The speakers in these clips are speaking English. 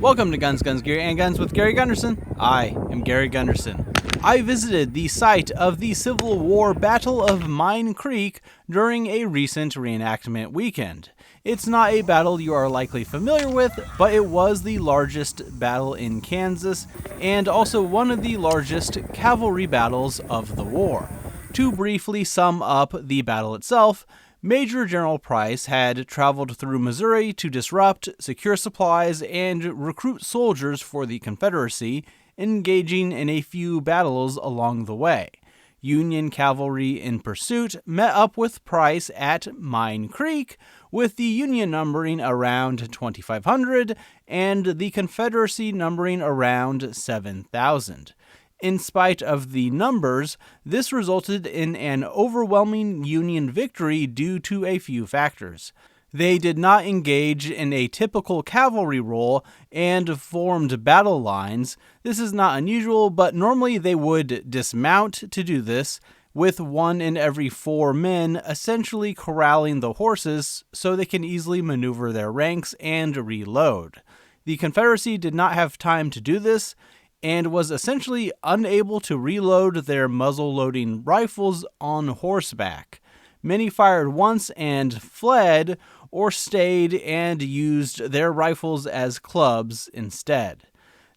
Welcome to Guns, Gear, and Guns with Gary Gunderson. I am Gary Gunderson. I visited the site of the Civil War Battle of Mine Creek during a recent reenactment weekend. It's not a battle you are likely familiar with, but it was the largest battle in Kansas and also one of the largest cavalry battles of the war. To briefly sum up the battle itself, Major General Price had traveled through Missouri to disrupt, secure supplies, and recruit soldiers for the Confederacy, engaging in a few battles along the way. Union cavalry in pursuit met up with Price at Mine Creek, with the Union numbering around 2,500 and the Confederacy numbering around 7,000. In spite of the numbers, this resulted in an overwhelming Union victory due to a few factors. They did not engage in a typical cavalry role and formed battle lines. This is not unusual, but normally they would dismount to do this, with 1 in every 4 men essentially corralling the horses so they can easily maneuver their ranks and reload. The Confederacy did not have time to do this, and was essentially unable to reload their muzzle-loading rifles on horseback. Many fired once and fled, or stayed and used their rifles as clubs instead.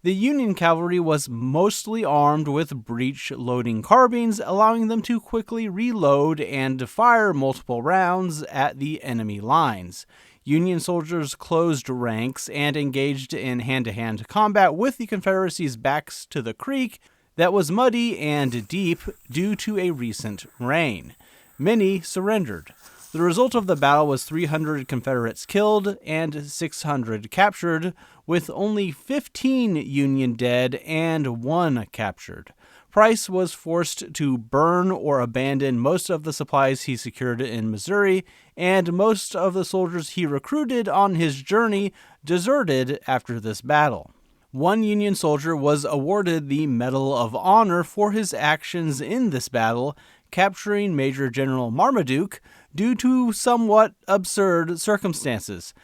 The Union cavalry was mostly armed with breech-loading carbines, allowing them to quickly reload and fire multiple rounds at the enemy lines. Union soldiers closed ranks and engaged in hand-to-hand combat with the Confederacy's backs to the creek that was muddy and deep due to a recent rain. Many surrendered. The result of the battle was 300 Confederates killed and 600 captured, with only 15 Union dead and 1 captured. Price was forced to burn or abandon most of the supplies he secured in Missouri, and most of the soldiers he recruited on his journey deserted after this battle. One Union soldier was awarded the Medal of Honor for his actions in this battle, capturing Major General Marmaduke due to somewhat absurd circumstances.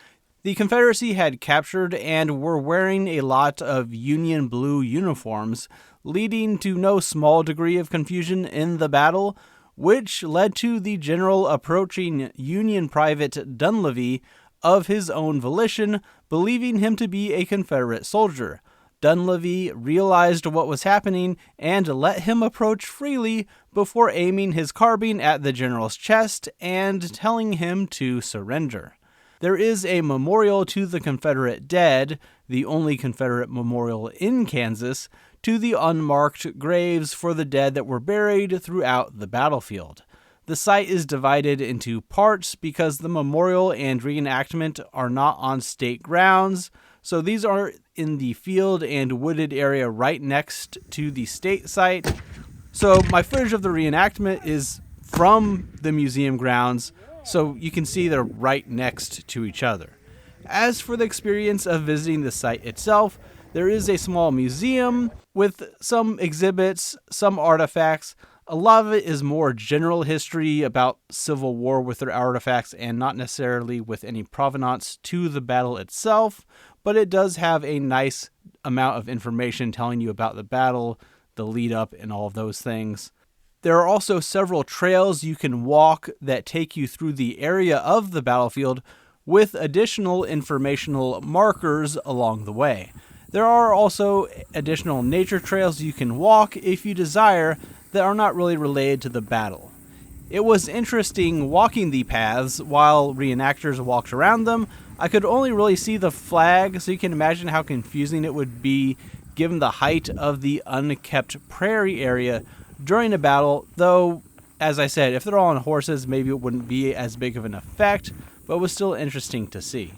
The Confederacy had captured and were wearing a lot of Union blue uniforms, leading to no small degree of confusion in the battle, which led to the general approaching Union Private Dunleavy of his own volition, believing him to be a Confederate soldier. Dunleavy realized what was happening and let him approach freely before aiming his carbine at the general's chest and telling him to surrender. There is a memorial to the Confederate dead, the only Confederate memorial in Kansas, to the unmarked graves for the dead that were buried throughout the battlefield. The site is divided into parts because the memorial and reenactment are not on state grounds, so these are in the field and wooded area right next to the state site. So my footage of the reenactment is from the museum grounds, so you can see they're right next to each other. As for the experience of visiting the site itself, there is a small museum with some exhibits, some artifacts. A lot of it is more general history about Civil War with their artifacts and not necessarily with any provenance to the battle itself, but it does have a nice amount of information telling you about the battle, the lead up, and all of those things. There are also several trails you can walk that take you through the area of the battlefield with additional informational markers along the way. There are also additional nature trails you can walk if you desire that are not really related to the battle. It was interesting walking the paths while reenactors walked around them. I could only really see the flag, so you can imagine how confusing it would be given the height of the unkept prairie area during a battle, though, as I said, if they're all on horses, maybe it wouldn't be as big of an effect, but it was still interesting to see.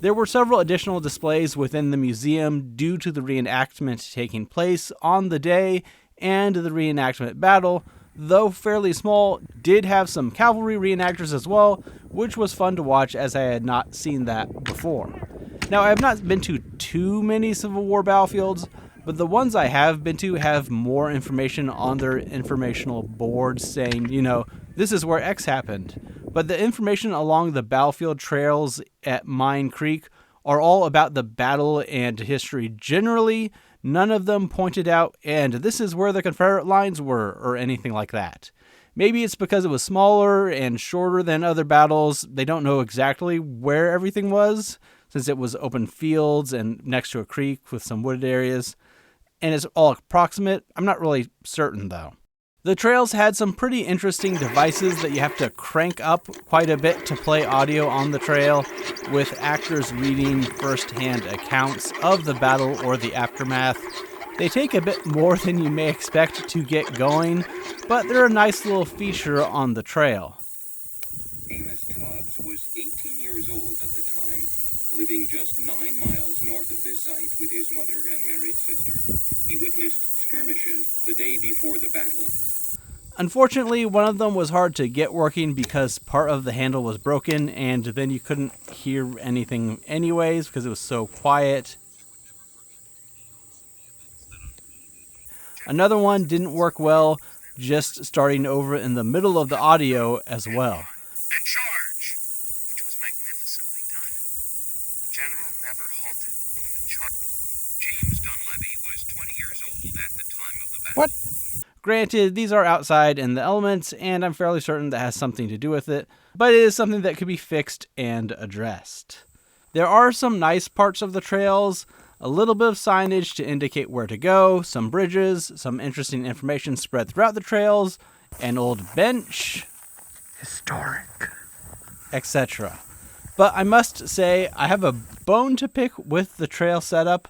There were several additional displays within the museum due to the reenactment taking place on the day, and the reenactment battle, though fairly small, did have some cavalry reenactors as well, which was fun to watch as I had not seen that before. Now, I have not been to too many Civil War battlefields, but the ones I have been to have more information on their informational boards saying, this is where X happened. But the information along the battlefield trails at Mine Creek are all about the battle and history generally. None of them pointed out, and this is where the Confederate lines were, or anything like that. Maybe it's because it was smaller and shorter than other battles. They don't know exactly where everything was, since it was open fields and next to a creek with some wooded areas. And it's all approximate. I'm not really certain, though. The trails had some pretty interesting devices that you have to crank up quite a bit to play audio on the trail, with actors reading first-hand accounts of the battle or the aftermath. They take a bit more than you may expect to get going, but they're a nice little feature on the trail. Amos Tubbs was 18 years old at the time, living just 9 miles north of this site with his mother and married sister. He witnessed skirmishes the day before the battle. Unfortunately, one of them was hard to get working because part of the handle was broken, and then you couldn't hear anything anyways because it was so quiet. Another one didn't work well, just starting over in the middle of the audio as well. And charge, which was magnificently done. The general never halted when James Dunleavy was 20 years old at the time of the battle. What? Granted, these are outside in the elements, and I'm fairly certain that has something to do with it, but it is something that could be fixed and addressed. There are some nice parts of the trails, a little bit of signage to indicate where to go, some bridges, some interesting information spread throughout the trails, an old bench, Historic. etc. But I must say, I have a bone to pick with the trail setup.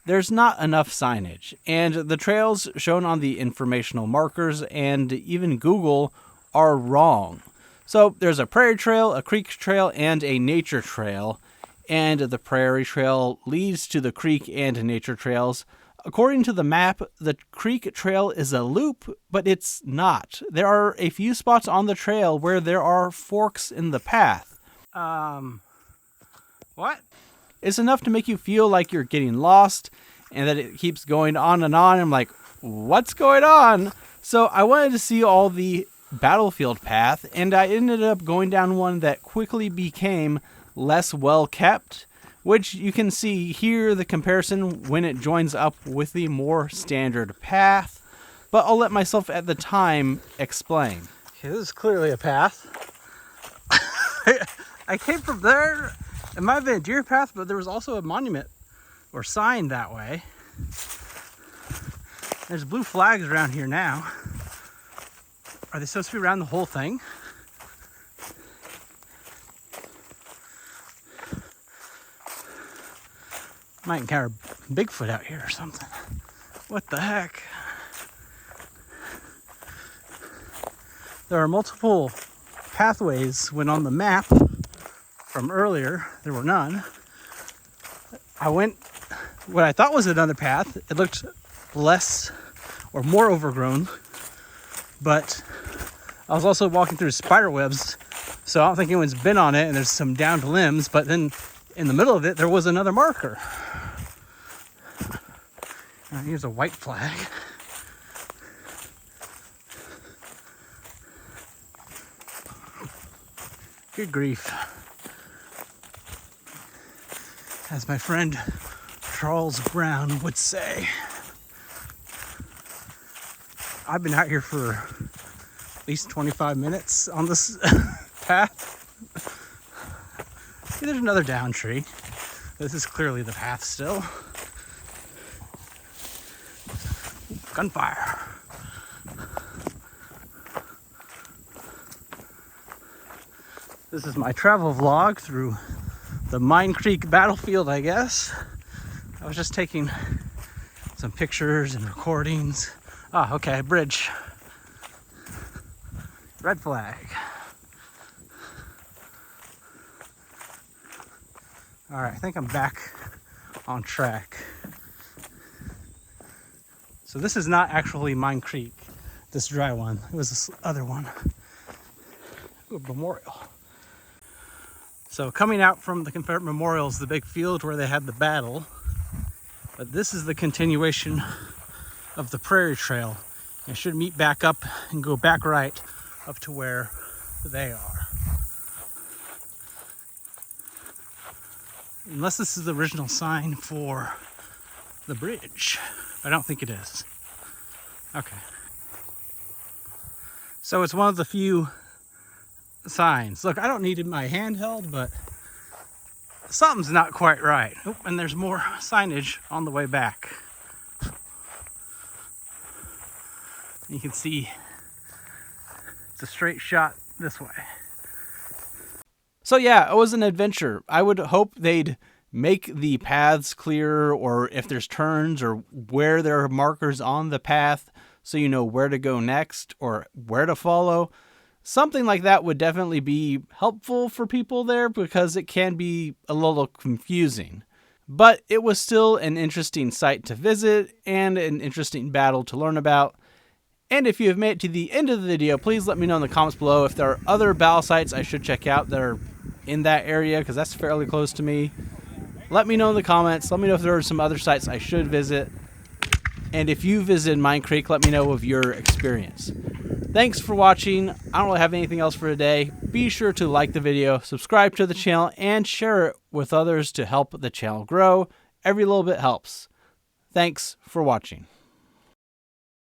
There's not enough signage, and the trails shown on the informational markers and even Google are wrong. So there's a prairie trail, a creek trail, and a nature trail, and the prairie trail leads to the creek and nature trails. According to the map, the creek trail is a loop, but it's not. There are a few spots on the trail where there are forks in the path. What? It's enough to make you feel like you're getting lost and that it keeps going on and on. I'm like, what's going on? So I wanted to see all the battlefield path, and I ended up going down one that quickly became less well kept, which you can see here the comparison when it joins up with the more standard path. But I'll let myself at the time explain. Okay, this is clearly a path. I came from there. It might have been a deer path, but there was also a monument or sign that way. There's blue flags around here now. Are they supposed to be around the whole thing? Might encounter Bigfoot out here or something. What the heck? There are multiple pathways when on the map from earlier. There were none. I went what I thought was another path. It looked less or more overgrown, but I was also walking through spider webs, so I don't think anyone's been on it, and there's some downed limbs, but then in the middle of it there was another marker. Here's a white flag. Good grief. As my friend Charles Brown would say, I've been out here for at least 25 minutes on this path. See, there's another down tree. This is clearly the path still. Gunfire. This is my travel vlog through the Mine Creek battlefield, I guess. I was just taking some pictures and recordings. Ah, okay, bridge. Red flag. All right, I think I'm back on track. So this is not actually Mine Creek, this dry one. It was this other one. Ooh, memorial. So coming out from the Confederate Memorial is the big field where they had the battle. But this is the continuation of the Prairie Trail. It should meet back up and go back right up to where they are. Unless this is the original sign for the bridge. I don't think it is. Okay. So it's one of the few signs. Look, I don't need my handheld, but something's not quite right. Oh, and there's more signage on the way back. You can see it's a straight shot this way. So yeah, it was an adventure. I would hope they'd make the paths clearer, or if there's turns or where there are markers on the path so you know where to go next or where to follow. Something like that would definitely be helpful for people there because it can be a little confusing. But it was still an interesting site to visit and an interesting battle to learn about. And if you have made it to the end of the video, please let me know in the comments below if there are other battle sites I should check out that are in that area, because that's fairly close to me. Let me know in the comments. Let me know if there are some other sites I should visit. And if you visited Mine Creek, let me know of your experience. Thanks for watching. I don't really have anything else for today. Be sure to like the video, subscribe to the channel, and share it with others to help the channel grow. Every little bit helps. Thanks for watching.